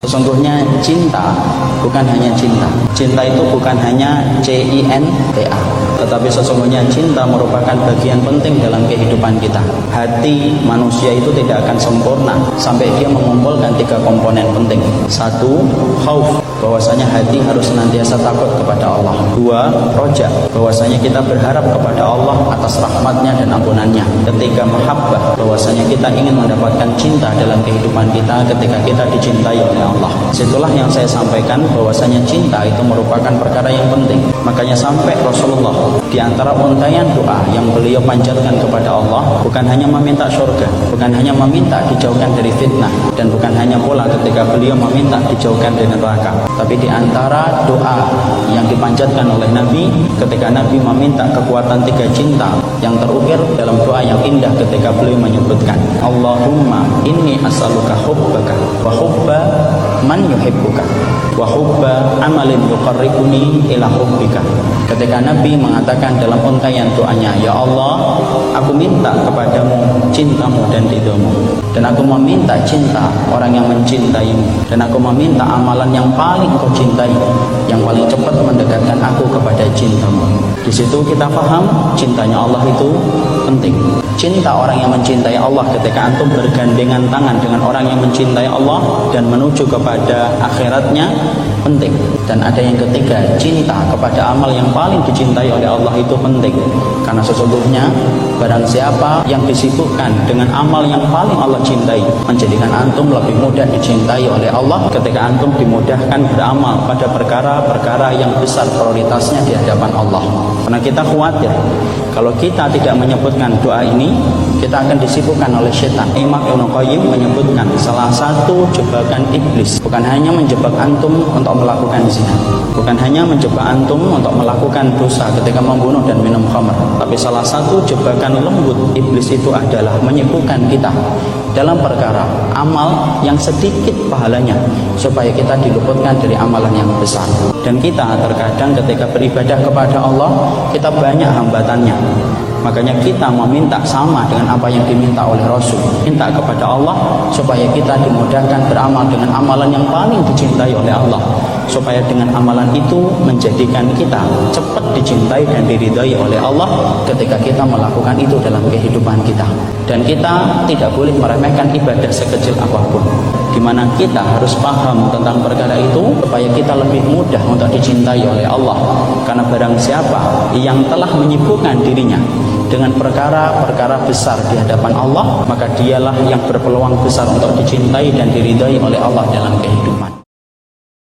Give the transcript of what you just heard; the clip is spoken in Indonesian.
Sesungguhnya cinta bukan hanya cinta. Cinta itu bukan hanya cinta, tetapi sesungguhnya cinta merupakan bagian penting dalam kehidupan kita. Hati manusia itu tidak akan sempurna sampai dia mengumpulkan 3 komponen penting. 1, khauf, bahwasanya hati harus senantiasa takut kepada Allah. 2, roja, bahwasanya kita berharap kepada Allah atas rahmatnya dan ampunannya. 3, mahabbah, bahwasanya kita ingin mendapatkan cinta dalam kehidupan kita ketika kita dicintai oleh Allah. Situlah yang saya sampaikan, bahwasanya cinta itu merupakan perkara yang penting. Makanya sampai Rasulullah di antara untaian doa yang beliau panjatkan kepada Allah bukan hanya meminta surga, bukan hanya meminta dijauhkan dari fitnah, dan bukan hanya pula ketika beliau meminta dijauhkan dari neraka, tapi di antara doa yang dipanjatkan oleh Nabi ketika Nabi meminta kekuatan 3 cinta yang terukir dalam doa yang indah ketika beliau menyebutkan, Allahumma inni as'aluka hubbaka wa hubba man yuhibbuka wa hubba amalin yuqarribuni ila hubbika. Ketika Nabi mengatakan dalam untaian doanya, ya Allah, aku minta kepadamu cintamu dan ridhomu, dan aku meminta cinta orang yang mencintaimu, dan aku meminta amalan yang paling kau cintai, yang paling cepat mendekatkan aku kepada cintamu. Di situ kita paham cintanya Allah itu penting. Cinta orang yang mencintai Allah ketika antum bergandengan tangan dengan orang yang mencintai Allah dan menuju kepada akhiratnya penting. Dan ada yang ketiga, cinta kepada amal yang paling dicintai oleh Allah itu penting. Karena sesungguhnya barang siapa yang disibukkan dengan amal yang paling Allah cintai, menjadikan antum lebih mudah dicintai oleh Allah ketika antum dimudahkan beramal pada perkara-perkara yang besar prioritasnya di hadapan Allah. Karena kita khawatir kalau kita tidak menyebutkan doa ini, kita akan disibukkan oleh setan. Imam Ibnu Qayyim menyebutkan salah satu jebakan iblis bukan hanya menjebak antum untuk melakukan zina, bukan hanya menjebak antum untuk melakukan dosa ketika membunuh dan minum khamr, tapi salah satu jebakan lembut iblis itu adalah menyibukkan kita dalam perkara amal yang sedikit pahalanya supaya kita diluputkan dari amalan yang besar. Dan kita terkadang ketika beribadah kepada Allah, kita banyak hambatannya. Makanya kita meminta sama dengan apa yang diminta oleh Rasul, minta kepada Allah supaya kita dimudahkan beramal dengan amalan yang paling dicintai oleh Allah, supaya dengan amalan itu menjadikan kita cepat dicintai dan diridhai oleh Allah ketika kita melakukan itu dalam kehidupan kita. Dan kita tidak boleh meremehkan ibadah sekecil apapun, di mana kita harus paham tentang perkara itu supaya kita lebih mudah untuk dicintai oleh Allah. Karena barang siapa yang telah menyibukkan dirinya dengan perkara-perkara besar di hadapan Allah, maka dialah yang berpeluang besar untuk dicintai dan diridhai oleh Allah dalam kehidupan.